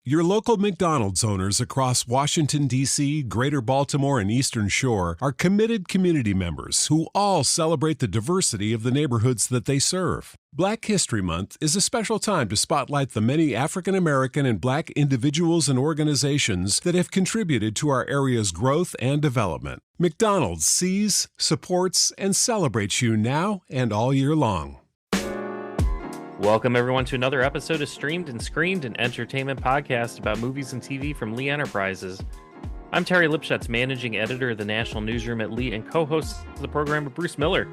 Your local McDonald's owners across Washington, D.C., Greater Baltimore, and Eastern Shore are committed community members who all celebrate the diversity of the neighborhoods that they serve. Black History Month is a special time to spotlight the many African American and Black individuals and organizations that have contributed to our area's growth and development. McDonald's sees, supports, and celebrates you now and all year long. Welcome, everyone, to another episode of Streamed and Screened, an entertainment podcast about movies and TV from Lee Enterprises. I'm Terry Lipshetz, managing editor of the National Newsroom at Lee and co-host of the program with Bruce Miller,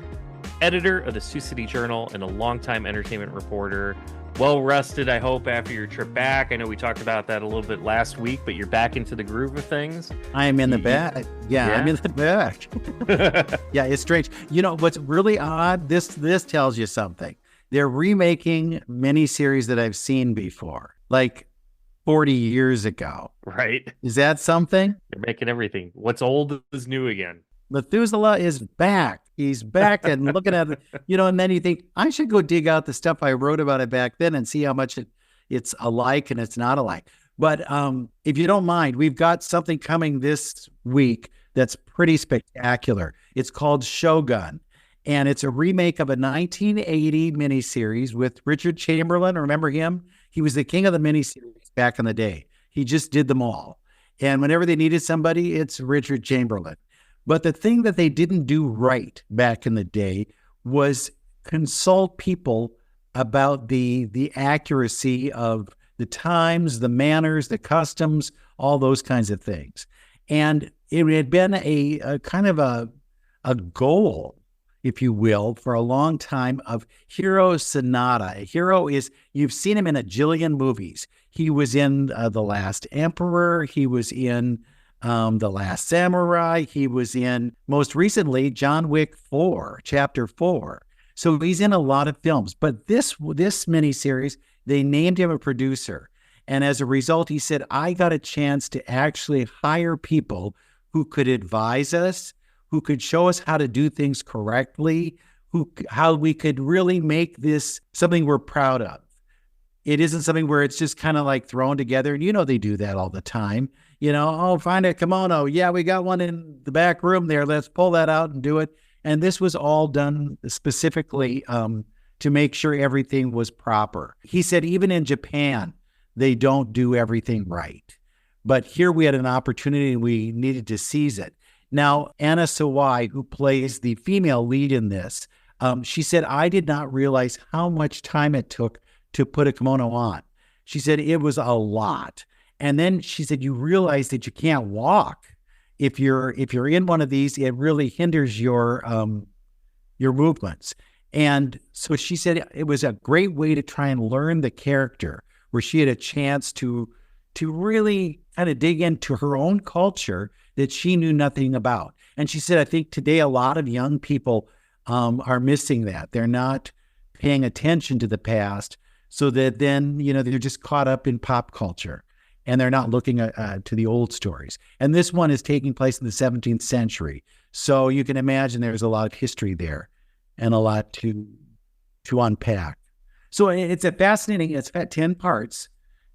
editor of the Sioux City Journal and a longtime entertainment reporter. Well rested, I hope, after your trip back. I know we talked about that a little bit last week, but you're back into the groove of things. I am in the back. Yeah, I'm in the back. Yeah, it's strange. You know, what's really odd, this tells you something. They're remaking miniseries that I've seen before, like 40 years ago. Right. Is that something? They're making everything. What's old is new again. Methuselah is back. He's back and looking at it, and then you think, I should go dig out the stuff I wrote about it back then and see how much it's alike and it's not alike. But if you don't mind, we've got something coming this week that's pretty spectacular. It's called Shōgun. And it's a remake of a 1980 miniseries with Richard Chamberlain. Remember him? He was the king of the miniseries back in the day. He just did them all. And whenever they needed somebody, it's Richard Chamberlain. But the thing that they didn't do right back in the day was consult people about the accuracy of the times, the manners, the customs, all those kinds of things. And it had been a kind of a goal, if you will, for a long time of Hiro Sanada. A hero is, you've seen him in a jillion movies. He was in The Last Emperor. He was in The Last Samurai. He was in, most recently, John Wick 4, Chapter 4. So he's in a lot of films. But this miniseries, they named him a producer. And as a result, he said, I got a chance to actually hire people who could advise us, who could show us how to do things correctly, how we could really make this something we're proud of. It isn't something where it's just kind of like thrown together. And they do that all the time. Find a kimono. Yeah, we got one in the back room there. Let's pull that out and do it. And this was all done specifically to make sure everything was proper. He said even in Japan, they don't do everything right. But here we had an opportunity and we needed to seize it. Now, Anna Sawai, who plays the female lead in this, she said, I did not realize how much time it took to put a kimono on. She said it was a lot. And then she said, you realize that you can't walk. If you're in one of these, it really hinders your movements. And so she said it was a great way to try and learn the character, where she had a chance to really kind of dig into her own culture that she knew nothing about. And she said, I think today a lot of young people are missing that. They're not paying attention to the past, so that then, they're just caught up in pop culture and they're not looking to the old stories. And this one is taking place in the 17th century. So you can imagine there's a lot of history there and a lot to unpack. So it's a fascinating, it's got 10 parts,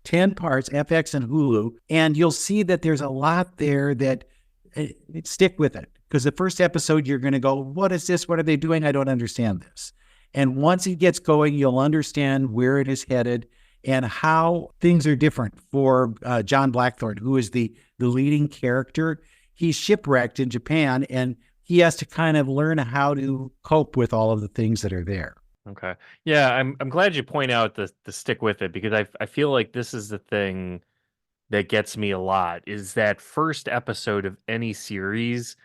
FX and Hulu. And you'll see that there's a lot there that stick with it. Because the first episode, you're going to go, what is this? What are they doing? I don't understand this. And once it gets going, you'll understand where it is headed and how things are different for John Blackthorne, who is the leading character. He's shipwrecked in Japan, and he has to kind of learn how to cope with all of the things that are there. Okay. Yeah, I'm glad you point out the stick with it, because I feel like this is the thing that gets me a lot, is that first episode of any series.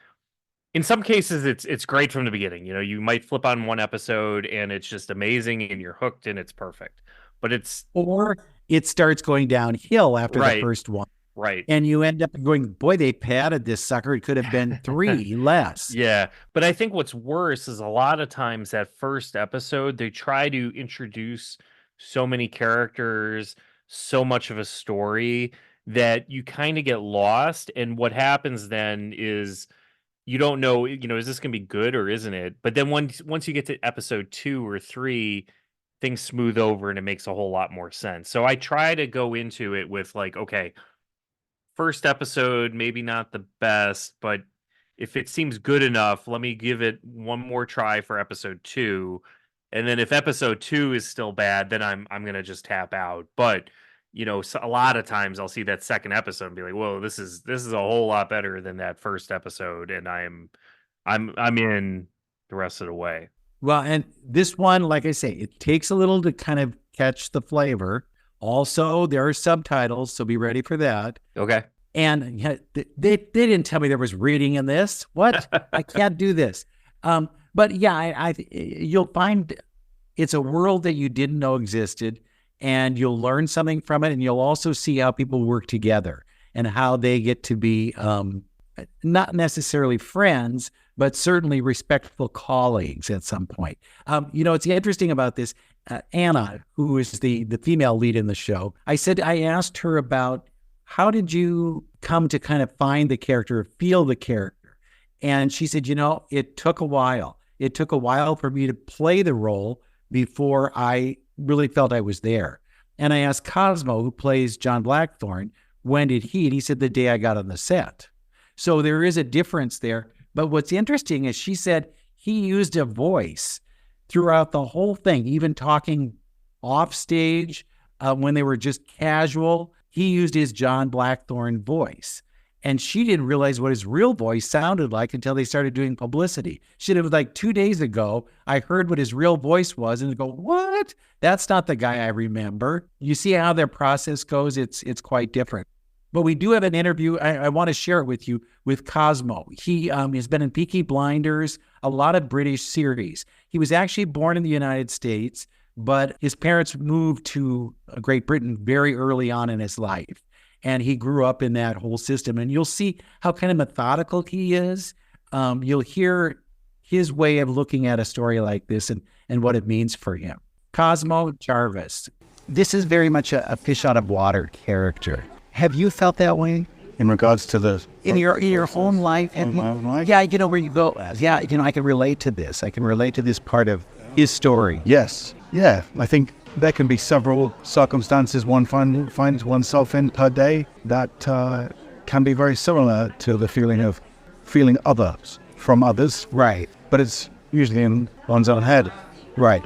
In some cases, it's great from the beginning. You might flip on one episode and it's just amazing and you're hooked and it's perfect. But or it starts going downhill after right, the first one. Right. And you end up going, boy, they padded this sucker. It could have been 3 less. Yeah. But I think what's worse is a lot of times that first episode, they try to introduce so many characters, so much of a story, that you kind of get lost. And what happens then is you don't know, is this going to be good or isn't it? But then once you get to episode 2 or 3, things smooth over and it makes a whole lot more sense. So I try to go into it with like, okay, first episode, maybe not the best, but if it seems good enough, let me give it one more try for episode 2. And then if episode 2 is still bad, then I'm gonna just tap out. But so a lot of times I'll see that second episode and be like, "Whoa, this is a whole lot better than that first episode," and I'm in the rest of the way. Well, and this one, like I say, it takes a little to kind of catch the flavor. Also, there are subtitles, so be ready for that. Okay. And they didn't tell me there was reading in this. What? I can't do this. But yeah, you'll find it's a world that you didn't know existed, and you'll learn something from it, and you'll also see how people work together and how they get to be not necessarily friends, but certainly respectful colleagues at some point. It's interesting about this. Anna, who is the female lead in the show, I asked her about how did you come to kind of find the character, feel the character? And she said, it took a while. It took a while for me to play the role before I really felt I was there. And I asked Cosmo, who plays John Blackthorne, when did he? And he said, the day I got on the set. So there is a difference there. But what's interesting is she said he used a voice throughout the whole thing, even talking off stage when they were just casual. He used his John Blackthorne voice. And she didn't realize what his real voice sounded like until they started doing publicity. She said, it was like 2 days ago, I heard what his real voice was and go, what? That's not the guy I remember. You see how their process goes? It's quite different. But we do have an interview. I want to share it with you with Cosmo. He has been in Peaky Blinders, a lot of British series. He was actually born in the United States, but his parents moved to Great Britain very early on in his life. And he grew up in that whole system. And you'll see how kind of methodical he is. You'll hear his way of looking at a story like this and what it means for him. Cosmo Jarvis. This is very much a fish out of water character. Have you felt that way? In regards to in your own life? In my own life? Yeah, where you go. Yeah, I can relate to this. I can relate to this part of his story. Yes. Yeah. I think there can be several circumstances one finds oneself in per day that can be very similar to the feeling of feeling others from others. Right. But it's usually in one's own head. Right.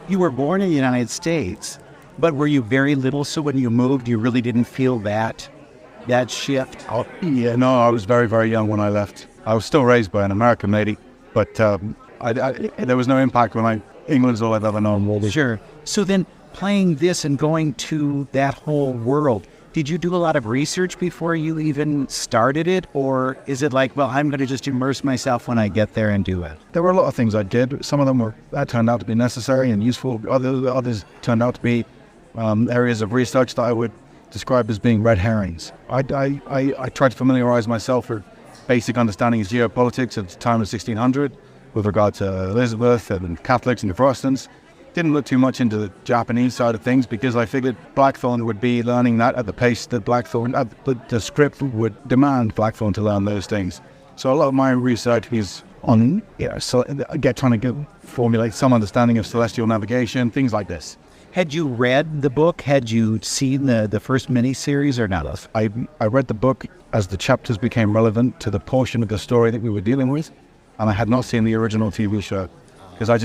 You were born in the United States, but were you very little? So when you moved, you really didn't feel that shift? Oh, yeah, no, I was very, very young when I left. I was still raised by an American lady, but there was no impact when England's all I've ever known. Sure. So then playing this and going to that whole world, did you do a lot of research before you even started it? Or is it like, well, I'm going to just immerse myself when I get there and do it? There were a lot of things I did. Some of them that turned out to be necessary and useful. Others turned out to be areas of research that I would describe as being red herrings. I tried to familiarize myself with basic understanding of geopolitics at the time of 1600 with regard to Elizabeth and Catholics and the Protestants. Didn't look too much into the Japanese side of things because I figured Blackthorne would be learning that at the pace that the script would demand Blackthorne to learn those things. So a lot of my research is on trying to formulate some understanding of celestial navigation, things like this. Had you read the book? Had you seen the first miniseries or not? I read the book as the chapters became relevant to the portion of the story that we were dealing with, and I had not seen the original TV show because I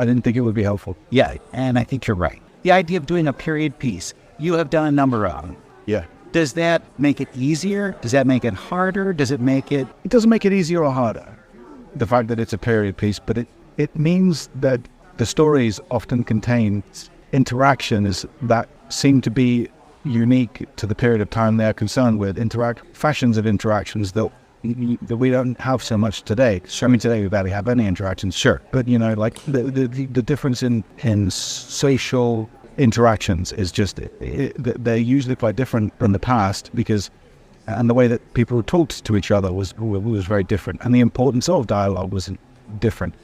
didn't think it would be helpful. Yeah, and I think you're right. The idea of doing a period piece, you have done a number of them. Yeah. Does that make it easier? Does that make it harder? Does it make it... It doesn't make it easier or harder, the fact that it's a period piece, but it means that the stories often contain interactions that seem to be unique to the period of time they're concerned with, fashions of interactions that we don't have so much today. Sure. I mean, today we barely have any interactions. Sure. But, like the difference in social interactions is just, they're usually quite different from the past and the way that people talked to each other was very different. And the importance of dialogue was different.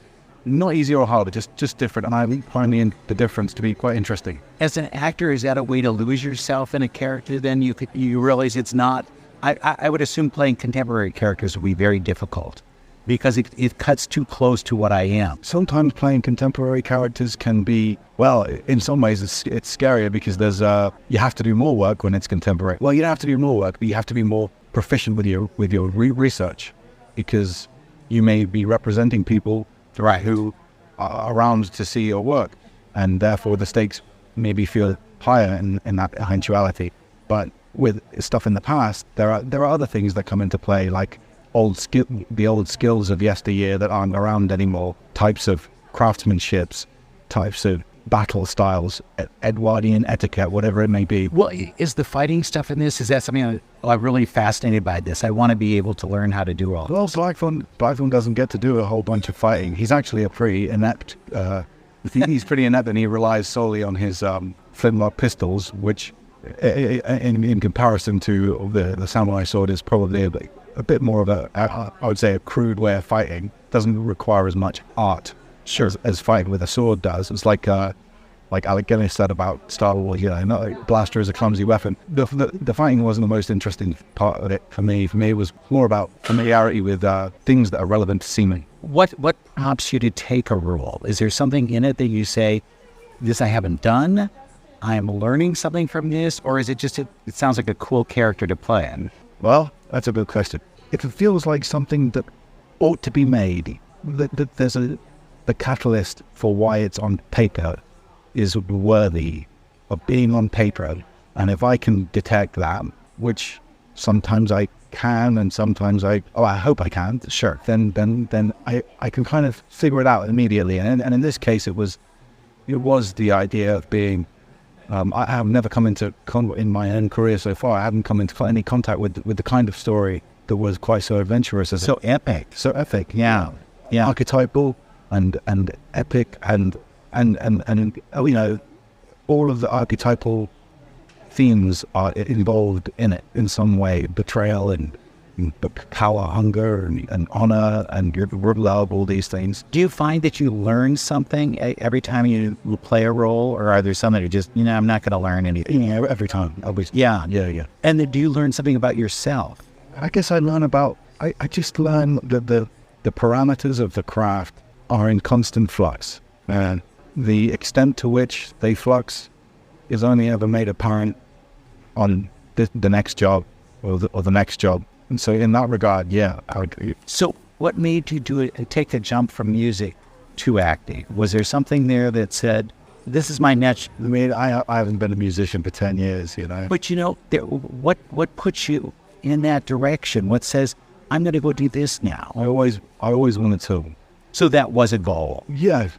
Not easier or harder, just different. And I find the difference to be quite interesting. As an actor, is that a way to lose yourself in a character? Then you realize it's not... I would assume playing contemporary characters would be very difficult because it cuts too close to what I am. Sometimes playing contemporary characters can be, well, in some ways it's scarier because there's you have to do more work when it's contemporary. Well, you don't have to do more work, but you have to be more proficient with your research, because you may be representing people who are around to see your work, and therefore the stakes maybe feel higher in that eventuality. But with stuff in the past, there are other things that come into play, like the old skills of yesteryear that aren't around anymore, types of craftsmanships, types of battle styles, Edwardian etiquette, whatever it may be. Well, is the fighting stuff in this, is that something I'm really fascinated by this? I want to be able to learn how to do all. Well, Blackthorn doesn't get to do a whole bunch of fighting. He's actually a pretty inept, he's pretty inept, and he relies solely on his flintlock pistols, which in comparison to the samurai sword is probably a bit more of I would say a crude way of fighting. Doesn't require as much art as fighting with a sword does. It's like Alec Guinness said about Star Wars, blaster is a clumsy weapon. The fighting wasn't the most interesting part of it for me. For me, it was more about familiarity with things that are relevant to seeming. What prompts you to take a role? Is there something in it that you say, this I haven't done, I am learning something from this, or is it just, it sounds like a cool character to play in? Well, that's a good question. If it feels like something that ought to be made, that there's the catalyst for why it's on paper is worthy of being on paper, and if I can detect that, which sometimes I can and sometimes I hope I can, sure, then I can kind of figure it out immediately. And in this case, it was the idea of being, I have never come into, in my own career so far, I haven't come into any contact with the kind of story that was quite so adventurous as epic. So epic. Yeah. Archetypal and epic and all of the archetypal themes are involved in it in some way. Betrayal and power, hunger and honor and your love, all these things. Do you find that you learn something every time you play a role, or are there some that are just, I'm not going to learn anything? Yeah, every time. Always. Yeah. And then do you learn something about yourself? I guess I learn about, I just learn that the parameters of the craft are in constant flux, and the extent to which they flux is only ever made apparent on the next job or the next job. And so in that regard, yeah, I would agree. So what made you take the jump from music to acting? Was there something there that said, this is my niche? I mean, I haven't been a musician for 10 years, But what puts you in that direction? What says, I'm going to go do this now? I always wanted to. So that was a goal? Yeah.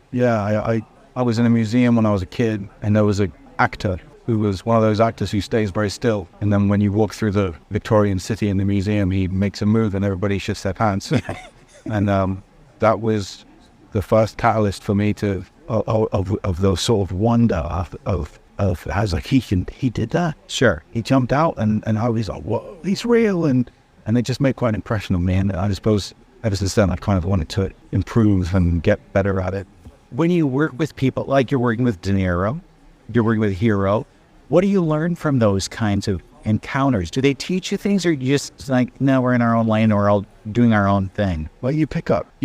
I was in a museum when I was a kid, and there was an actor who was one of those actors who stays very still. And then when you walk through the Victorian city in the museum, he makes a move and everybody shits their pants. And that was the first catalyst for me of the sort of wonder of I was like, he did that? Sure. He jumped out and I was like, whoa, he's real. And it just made quite an impression on me. And I suppose ever since then, I've kind of wanted to improve and get better at it. When you work with people, like you're working with De Niro, you're working with Hero, what do you learn from those kinds of encounters? Do they teach you things, or you just like, no, we're in our own lane, or we're all doing our own thing? Well, you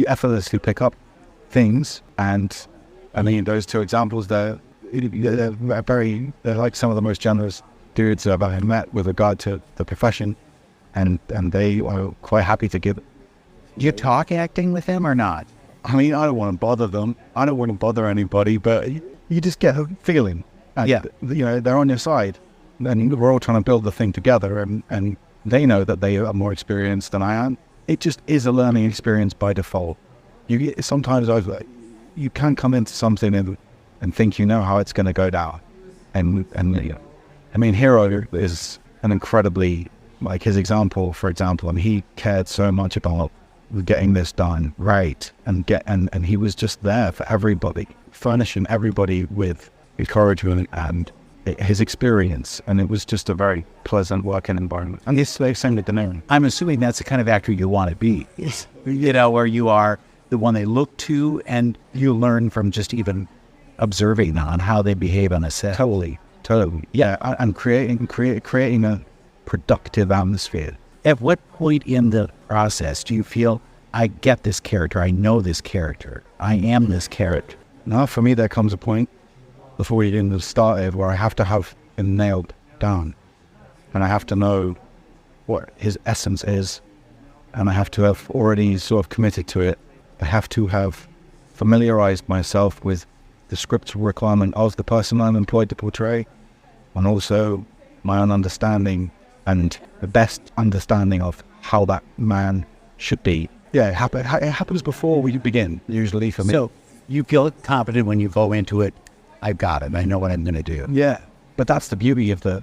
effortlessly pick up things. And I mean, those two examples, they're like some of the most generous dudes I've ever met with regard to the profession. And they are quite happy to give it. Do you talk acting with them or not? I mean, I don't want to bother them. I don't want to bother anybody, but you just get a feeling. And, they're on your side. And we're all trying to build the thing together, and they know that they are more experienced than I am. It just is a learning experience by default. Sometimes you can come into something and think you know how it's going to go down. And I mean, Hero is an incredibly, like his example, for example, he cared so much about getting this done right, and he was just there for everybody, furnishing everybody with encouragement and his experience, and it was just a very pleasant working environment. And this same with De Niro. I'm assuming that's the kind of actor you want to be. Yes. Where you are the one they look to, and you learn from just even observing on how they behave on a set. Totally. Yeah, and creating a productive atmosphere. At what point in the process do you feel I get this character. I know this character. I am this character. Now, for me, there comes a point before we even started where I have to have him nailed down. And I have to know what his essence is. And I have to have already sort of committed to it. I have to have familiarized myself with the script requirement of the person I'm employed to portray, and also my own understanding and the best understanding of how that man should be. Yeah, it happens before we begin, usually for me. So you feel confident when you go into it, I've got it, I know what I'm going to do. Yeah, but that's the beauty of the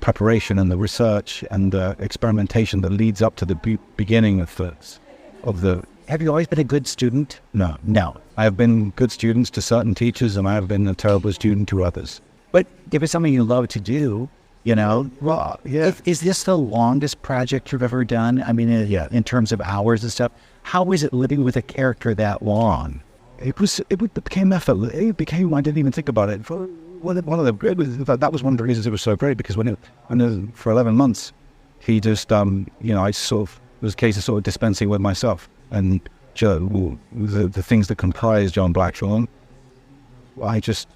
preparation and the research and the experimentation that leads up to the beginning of the... Have you always been a good student? No. No. I have been good students to certain teachers, and I have been a terrible student to others. But if it's something you love to do, you know, Well, yeah. is this the longest project you've ever done? I mean, in terms of hours and stuff, how is it living with a character that long? It became effortless. It became, I didn't even think about it. That was one of the reasons it was so great, because for 11 months, he just, I sort of, it was a case of sort of dispensing with myself. And the things that comprise John Blackthorne, just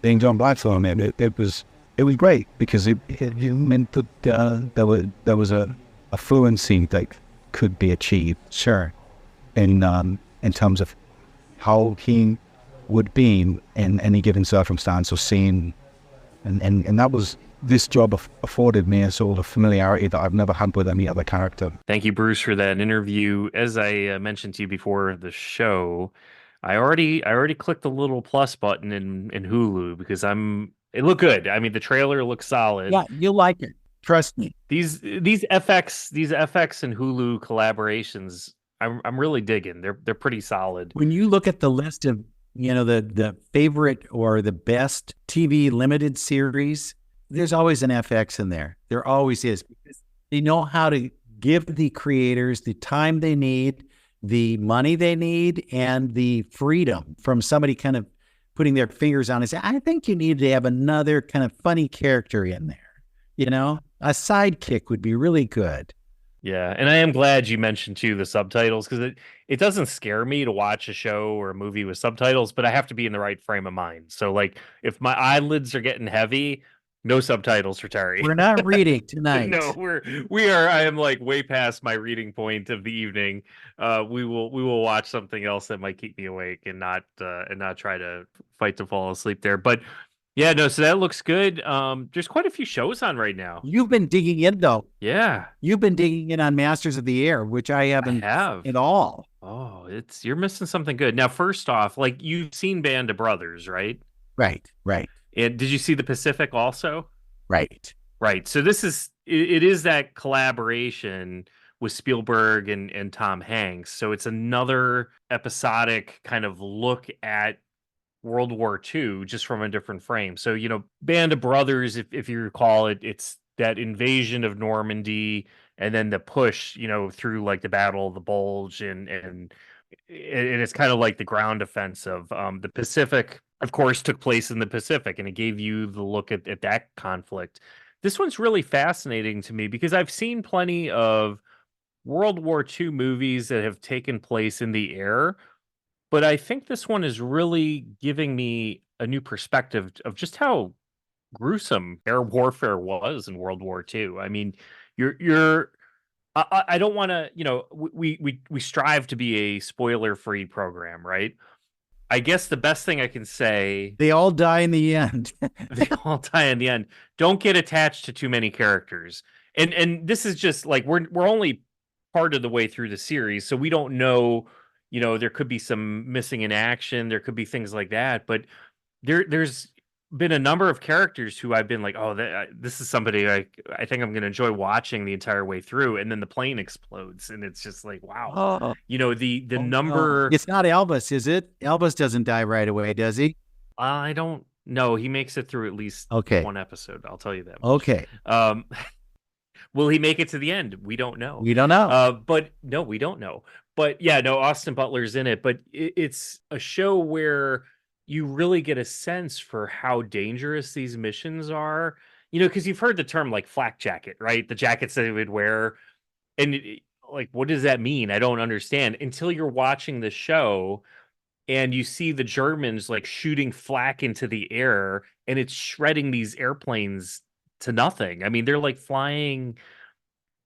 being John Blackthorne, it was great, because it meant that there was a fluency that could be achieved. Sure. In terms of how he would be in any given circumstance or scene, and that was. This job afforded me a sort of familiarity that I've never had with any other character. Thank you, Bruce, for that interview. As I mentioned to you before the show, I already clicked the little plus button in Hulu because it looked good. I mean, the trailer looks solid. Yeah, you'll like it. Trust me. These FX and Hulu collaborations, I'm really digging. They're pretty solid. When you look at the list of, the favorite or the best TV limited series, there's always an FX in there. There always is, because they know how to give the creators the time they need, the money they need, and the freedom from somebody kind of putting their fingers on it and say, I think you need to have another kind of funny character in there. A sidekick would be really good. Yeah, and I am glad you mentioned too the subtitles, because it doesn't scare me to watch a show or a movie with subtitles, but I have to be in the right frame of mind. So like if my eyelids are getting heavy, no subtitles for Terry. We're not reading tonight. No, we are. I am like way past my reading point of the evening. We will watch something else that might keep me awake and not try to fight to fall asleep there. But yeah, no. So that looks good. There's quite a few shows on right now. You've been digging in though. Yeah, you've been digging in on Masters of the Air, which I haven't at all. Oh, you're missing something good. Now, first off, like you've seen Band of Brothers, right? Right. And did you see The Pacific also? Right. So this is it is that collaboration with Spielberg and Tom Hanks. So it's another episodic kind of look at World War II just from a different frame. So, Band of Brothers, if you recall it's that invasion of Normandy and then the push, through like the Battle of the Bulge and it's kind of like the ground offensive. The Pacific, of course, took place in the Pacific, and it gave you the look at that conflict. This one's really fascinating to me because I've seen plenty of World War II movies that have taken place in the air, but I think this one is really giving me a new perspective of just how gruesome air warfare was in World War II. I mean, I don't want to, we strive to be a spoiler-free program, right? I guess the best thing I can say... They all die in the end. They all die in the end. Don't get attached to too many characters. And this is just like, we're only part of the way through the series, so we don't know, there could be some missing in action. There could be things like that. But there's been a number of characters who I've been like, oh, this is somebody I think I'm going to enjoy watching the entire way through. And then the plane explodes, and it's just like, wow. The number. No. It's not Elvis, is it? Elvis doesn't die right away, does he? I don't know. He makes it through at least one episode. I'll tell you that much. Okay. Will he make it to the end? We don't know. We don't know. But no, we don't know. But yeah, no, Austin Butler's in it. But it's a show where you really get a sense for how dangerous these missions are, because you've heard the term like flak jacket, right? The jackets that they would wear. And like, what does that mean? I don't understand until you're watching the show and you see the Germans like shooting flak into the air and it's shredding these airplanes to nothing. I mean, they're like flying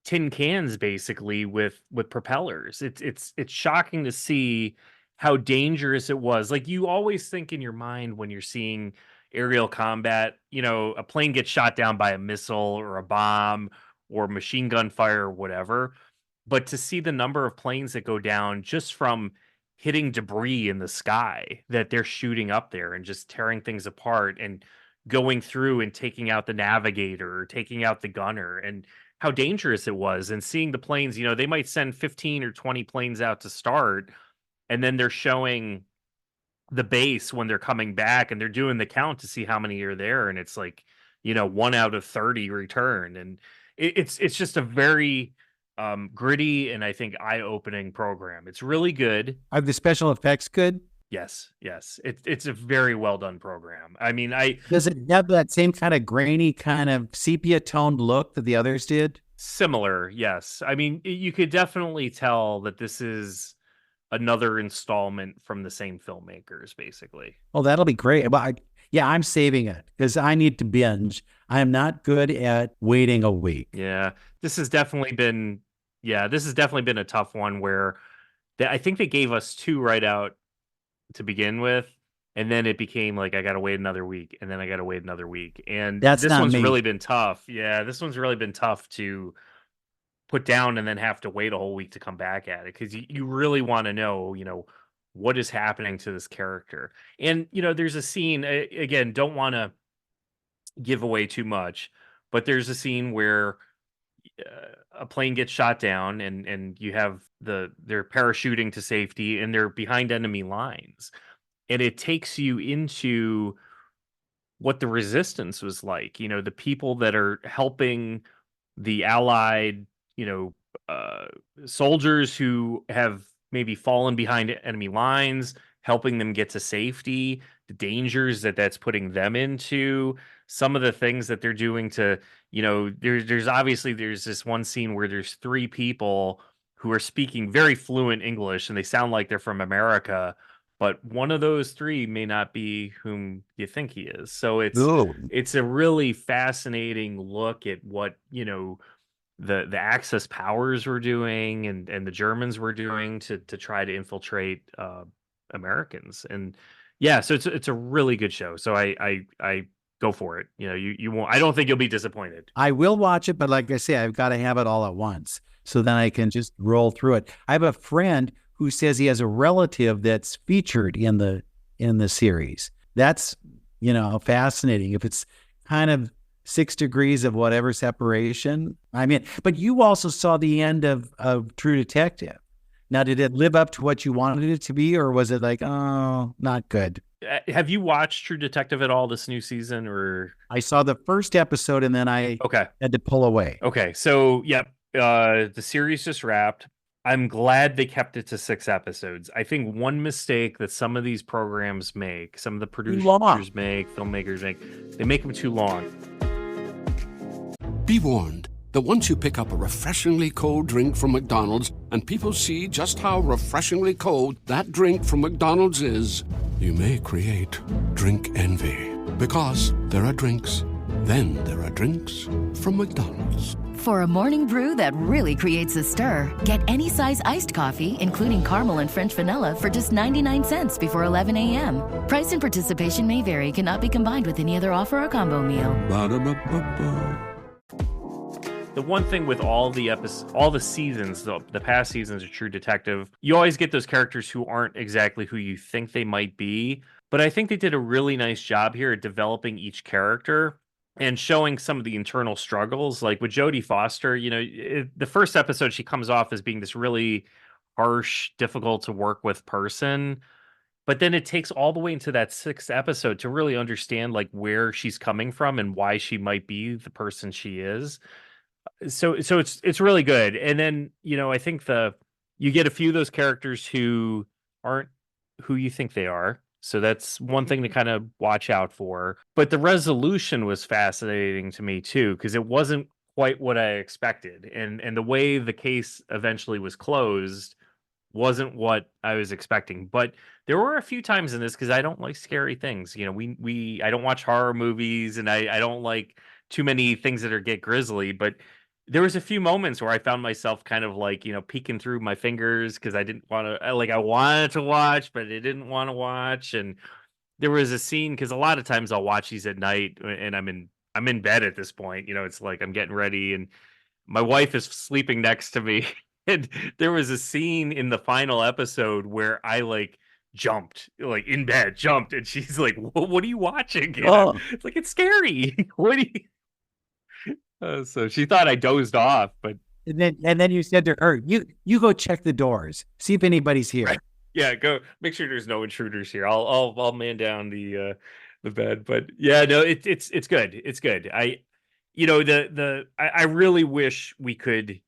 tin cans basically with propellers. It's shocking to see how dangerous it was. Like, you always think in your mind when you're seeing aerial combat, a plane gets shot down by a missile or a bomb or machine gun fire or whatever. But to see the number of planes that go down just from hitting debris in the sky that they're shooting up there and just tearing things apart and going through and taking out the navigator or taking out the gunner, and how dangerous it was, and seeing the planes, they might send 15 or 20 planes out to start, and then they're showing the base when they're coming back and they're doing the count to see how many are there, and it's like, 1 out of 30 return, and it's just a very gritty and I think eye-opening program. It's really good. Are the special effects good? Yes, it's a very well done program. I mean, does it have that same kind of grainy, kind of sepia toned look that the others did? Similar, yes. I mean, you could definitely tell that this is another installment from the same filmmakers, basically. Oh, that'll be great. But I'm saving it because I need to binge. I am not good at waiting a week. Yeah, this has definitely been a tough one where I think they gave us 2 right out to begin with, and then it became like I got to wait another week, and then I got to wait another week, and this one's really been tough. Yeah, this one's really been tough to put down and then have to wait a whole week to come back at it, because you really want to know, what is happening to this character. And there's a scene, again, don't want to give away too much, but there's a scene where a plane gets shot down and you have they're parachuting to safety and they're behind enemy lines, and it takes you into what the resistance was like, the people that are helping the allied, soldiers who have maybe fallen behind enemy lines, helping them get to safety, the dangers that's putting them into, some of the things that they're doing to, there's this one scene where there's 3 people who are speaking very fluent English and they sound like they're from America, but one of those 3 may not be whom you think he is. So it's a really fascinating look at what, the Axis powers were doing and the Germans were doing to try to infiltrate Americans. And yeah, so it's a really good show. So I go for it. You won't. I don't think you'll be disappointed. I will watch it, but like I say, I've got to have it all at once so then I can just roll through it. I have a friend who says he has a relative that's featured in the series. That's fascinating. If it's kind of 6 degrees of whatever separation. I mean, but you also saw the end of True Detective. Now, did it live up to what you wanted it to be, or was it like, oh, not good? Have you watched True Detective at all this new season? Or I saw the first episode and then I had to pull away. Okay, so the series just wrapped. I'm glad they kept it to 6 episodes. I think one mistake that some of these programs make, some of the producers make, filmmakers make, they make them too long. Be warned that once you pick up a refreshingly cold drink from McDonald's and people see just how refreshingly cold that drink from McDonald's is, you may create drink envy. Because there are drinks, then there are drinks from McDonald's. For a morning brew that really creates a stir, get any size iced coffee, including caramel and French vanilla, for just 99 cents before 11 a.m. Price and participation may vary, cannot be combined with any other offer or combo meal. Ba-da-ba-ba-ba. The one thing with all the seasons, the past seasons of True Detective, you always get those characters who aren't exactly who you think they might be. But I think they did a really nice job here at developing each character and showing some of the internal struggles. Like with Jodie Foster, the first episode, she comes off as being this really harsh, difficult to work with person. But then it takes all the way into that 6th episode to really understand like where she's coming from and why she might be the person she is. So it's really good. And then, I think you get a few of those characters who aren't who you think they are. So that's one thing to kind of watch out for. But the resolution was fascinating to me too, because it wasn't quite what I expected. And the way the case eventually was closed wasn't what I was expecting. But there were a few times in this, because I don't like scary things. You know, I don't watch horror movies, and I don't like too many things that get grisly. But there was a few moments where I found myself kind of like, peeking through my fingers because I didn't want to, I wanted to watch, but I didn't want to watch. And there was a scene, because a lot of times I'll watch these at night, and I'm in bed at this point. It's like I'm getting ready, and my wife is sleeping next to me. And there was a scene in the final episode where I jumped, in bed, jumped, and she's like, "What are you watching?" It's like, it's scary. What do you? So she thought I dozed off, but And then you said to her, "You go check the doors, see if anybody's here." Right. Yeah, go make sure there's no intruders here. I'll man down the bed. But yeah, no, it's good. It's good. I really wish we could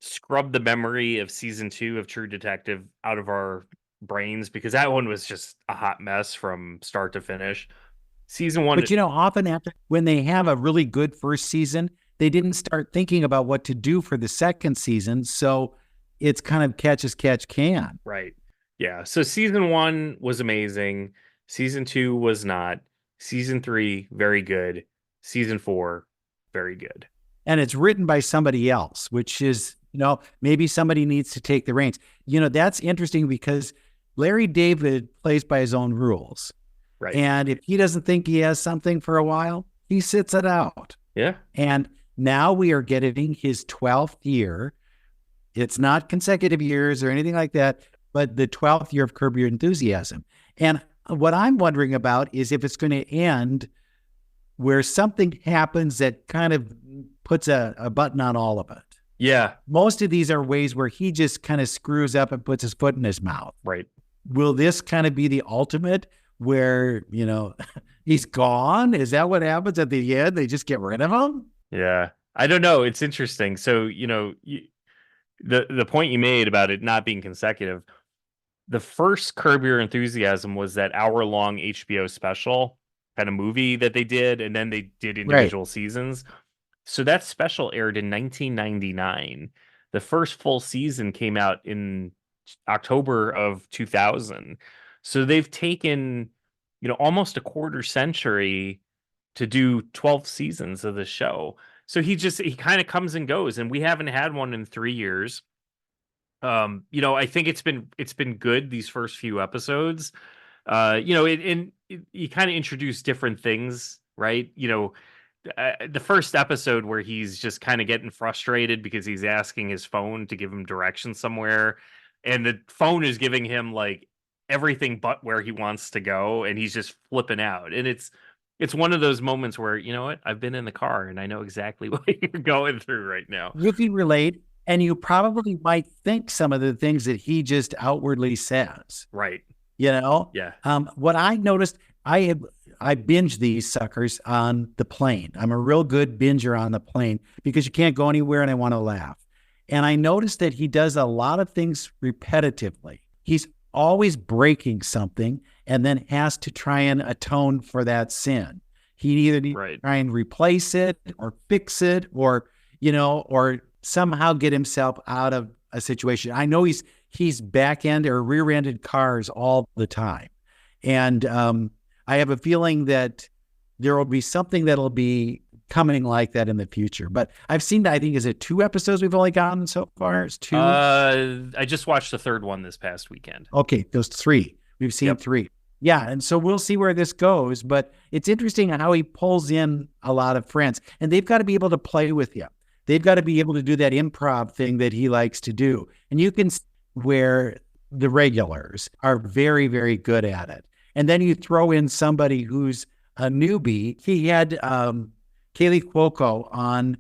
scrub the memory of season 2 of True Detective out of our brains, because that one was just a hot mess from start to finish. Season 1, But often after, when they have a really good first season, they didn't start thinking about what to do for the second season, so it's kind of catch as catch can. right? Yeah. So season 1 was amazing. Season 2 was not. Season 3, very good. Season 4, very good. And it's written by somebody else, which is, maybe somebody needs to take the reins. That's interesting because Larry David plays by his own rules. Right. And if he doesn't think he has something for a while, he sits it out. Yeah. And now we are getting his 12th year. It's not consecutive years or anything like that, but the 12th year of Curb Your Enthusiasm. And what I'm wondering about is if it's going to end where something happens that kind of puts a button on all of it. Yeah. Most of these are ways where he just kind of screws up and puts his foot in his mouth. Right. Will this kind of be the ultimate where, he's gone? Is that what happens at the end? They just get rid of him? Yeah. I don't know. It's interesting. So, the point you made about it not being consecutive, the first Curb Your Enthusiasm was that hour-long HBO special kind of movie that they did, and then they did individual seasons. So that special aired in 1999. The first full season came out in October of 2000. So they've taken, almost a quarter century to do 12 seasons of the show. So he kind of comes and goes, and we haven't had one in 3 years. I think it's been good these first few episodes. You kind of introduce different things, right? The first episode where he's just kind of getting frustrated because he's asking his phone to give him directions somewhere, and the phone is giving him everything but where he wants to go, and he's just flipping out. And it's one of those moments where, you know what, I've been in the car and I know exactly what you're going through right now. You can relate, and you probably might think some of the things that he just outwardly says. Right. Yeah. What I noticed, I binge these suckers on the plane. I'm a real good binger on the plane because you can't go anywhere and I want to laugh. And I noticed that he does a lot of things repetitively. He's always breaking something and then has to try and atone for that sin. He either needs to try and replace it or fix it or somehow get himself out of a situation. I know he's back-end or rear-ended cars all the time. And I have a feeling that there will be something that'll be coming like that in the future. But I've seen, I think, is it 2 episodes we've only gotten so far? It's 2? I just watched the third one this past weekend. Okay, those 3. We've seen 3. Yeah, and so we'll see where this goes. But it's interesting how he pulls in a lot of friends. And they've got to be able to play with you. They've got to be able to do that improv thing that he likes to do. And you can see where the regulars are very, very good at it. And then you throw in somebody who's a newbie. He had Kalie Cuoco on,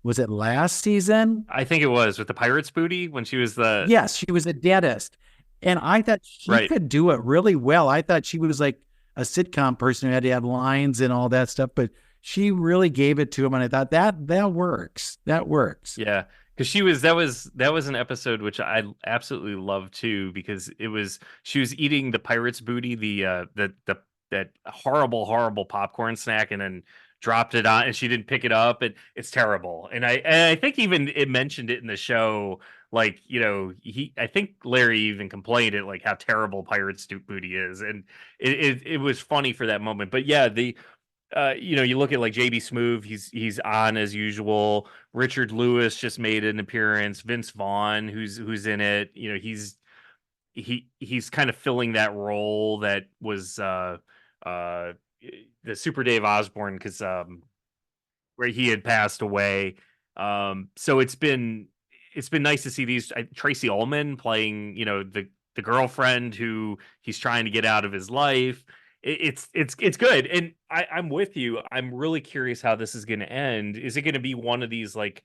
was it last season? I think it was with the Pirates booty when she was the... Yes, she was a dentist. And I thought she could do it really well. I thought she was like a sitcom person who had to have lines and all that stuff, but she really gave it to him. And I thought that works. That works. Yeah. Because that was an episode which I absolutely loved too, because she was eating the Pirates booty, that horrible popcorn snack, and then dropped it on and she didn't pick it up, and it's terrible. And I think even it mentioned it in the show, like, I think Larry even complained at like how terrible Pirate Booty is, and it was funny for that moment. But yeah, you look at like JB Smoove, he's on as usual. Richard Lewis just made an appearance. Vince Vaughn, who's in it, he's kind of filling that role that was the Super Dave Osborne, because where he had passed away. So it's been nice to see these Tracy Ullman playing, the girlfriend who he's trying to get out of his life. It's good, and I'm with you. I'm really curious how this is going to end. Is it going to be one of these like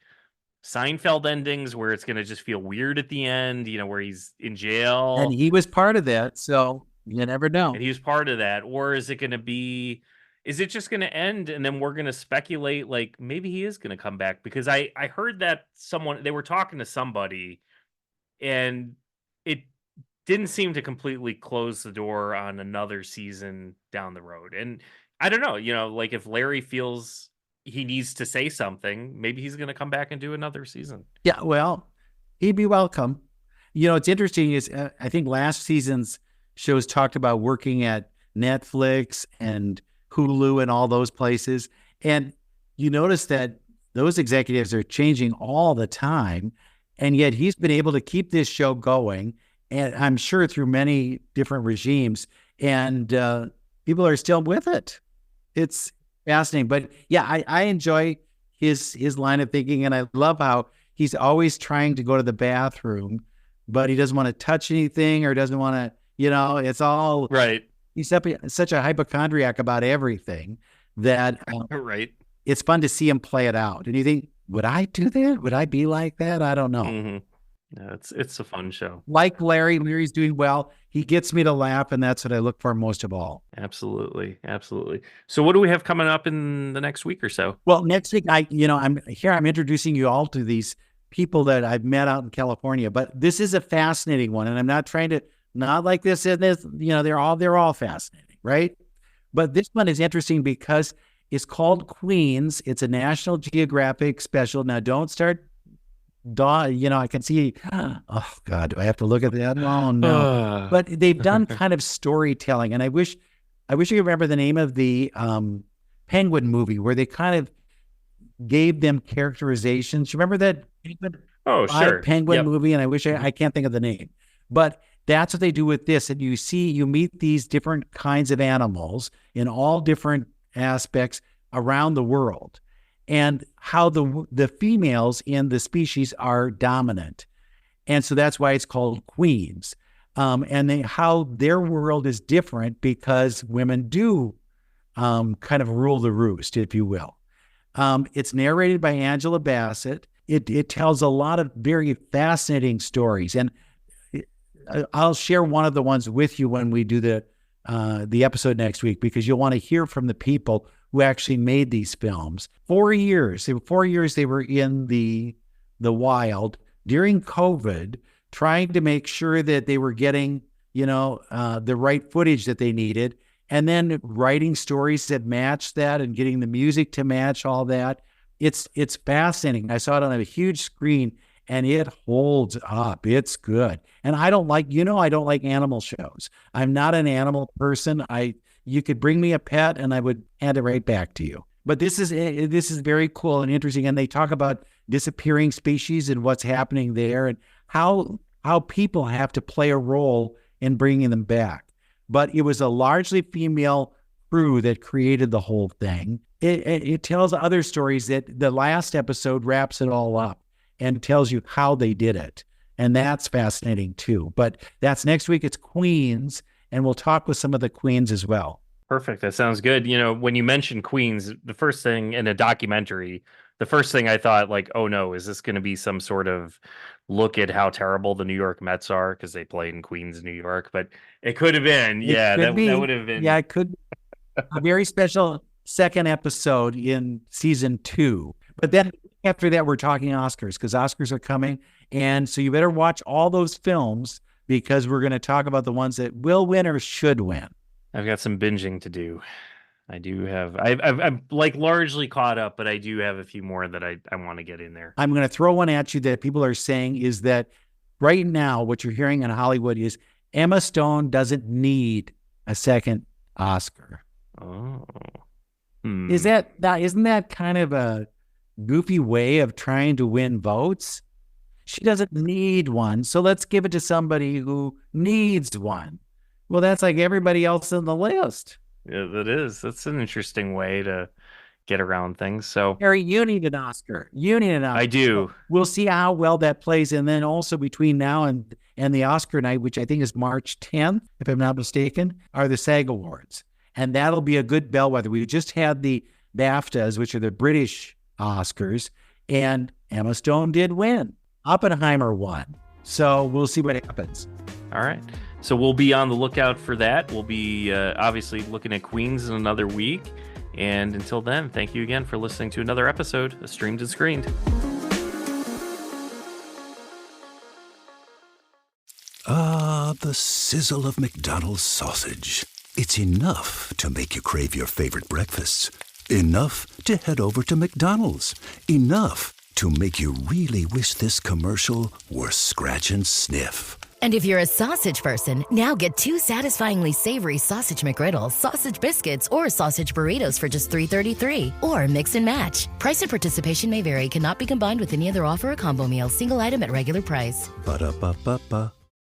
Seinfeld endings where it's going to just feel weird at the end, where he's in jail? And he was part of that, so you never know. And he was part of that. Or is it going to be, is it just going to end and then we're going to speculate like maybe he is going to come back? Because I heard that they were talking to somebody and it didn't seem to completely close the door on another season down the road. And I don't know, like if Larry feels he needs to say something, maybe he's going to come back and do another season. Yeah, well, he'd be welcome. It's interesting is I think last season's shows talked about working at Netflix and Hulu and all those places. And you notice that those executives are changing all the time. And yet he's been able to keep this show going. And I'm sure through many different regimes, and people are still with it. It's fascinating. But yeah, I enjoy his line of thinking. And I love how he's always trying to go to the bathroom, but he doesn't want to touch anything or doesn't want to, it's all right. He's such a hypochondriac about everything that right. It's fun to see him play it out. And you think, would I do that? Would I be like that? I don't know. Mm-hmm. Yeah, it's a fun show. Like Larry's doing well. He gets me to laugh, and that's what I look for most of all. Absolutely. So what do we have coming up in the next week or so? Well, next week, I'm introducing you all to these people that I've met out in California, but this is a fascinating one. And I'm not trying to, not like this and this, they're all fascinating, right? But this one is interesting because it's called Queens. It's a National Geographic special. Now, don't start, I can see, oh God, do I have to look at that? Oh no. But they've done kind of storytelling. And I wish you remember the name of the Penguin movie where they kind of gave them characterizations. You remember that Penguin movie? And I wish I can't think of the name. But that's what they do with this. And you meet these different kinds of animals in all different aspects around the world, and how the females in the species are dominant. And so that's why it's called Queens. And how their world is different because women do kind of rule the roost, if you will. It's narrated by Angela Bassett. It tells a lot of very fascinating stories. And I'll share one of the ones with you when we do the episode next week, because you'll want to hear from the people who actually made these films. 4 years they were in the wild during COVID, trying to make sure that they were getting, the right footage that they needed, and then writing stories that match that and getting the music to match all that. It's fascinating. I saw it on a huge screen and it holds up. It's good. And I don't like animal shows. I'm not an animal person. You could bring me a pet and I would hand it right back to you. But this is very cool and interesting. And they talk about disappearing species and what's happening there and how people have to play a role in bringing them back. But it was a largely female crew that created the whole thing. It tells other stories that the last episode wraps it all up and tells you how they did it. And that's fascinating too. But that's next week. It's Queens, and we'll talk with some of the queens as well. Perfect. That sounds good. When you mentioned Queens, the first thing in a documentary, the first thing I thought, like, oh no, is this going to be some sort of look at how terrible the New York Mets are because they play in Queens, New York? But it could have been. That would have been. Yeah, it could. A very special second episode in season 2. But then after that, we're talking Oscars, because Oscars are coming. And so you better watch all those films, because we're going to talk about the ones that will win or should win. I've got some binging to do. I do have. I'm like largely caught up, but I do have a few more that I want to get in there. I'm going to throw one at you that people are saying is that right now, what you're hearing in Hollywood is Emma Stone doesn't need a second Oscar. Oh, isn't that kind of a goofy way of trying to win votes? She doesn't need one, so let's give it to somebody who needs one. Well, that's like everybody else on the list. Yeah, that is. That's an interesting way to get around things. So, Harry, you need an Oscar. I do. So we'll see how well that plays. And then also between now and the Oscar night, which I think is March 10th, if I'm not mistaken, are the SAG Awards. And that'll be a good bellwether. We just had the BAFTAs, which are the British Oscars, and Emma Stone did win. Oppenheimer won. So we'll see what happens. All right. So we'll be on the lookout for that. We'll be obviously looking at Queens in another week. And until then, thank you again for listening to another episode of Streamed and Screened. Ah, the sizzle of McDonald's sausage. It's enough to make you crave your favorite breakfasts. Enough to head over to McDonald's. Enough to make you really wish this commercial were scratch and sniff. And if you're a sausage person, now get 2 satisfyingly savory sausage McGriddles, sausage biscuits, or sausage burritos for just $3.33. Or mix and match. Price and participation may vary. Cannot be combined with any other offer or combo meal. Single item at regular price. Ba-da-ba-ba-ba.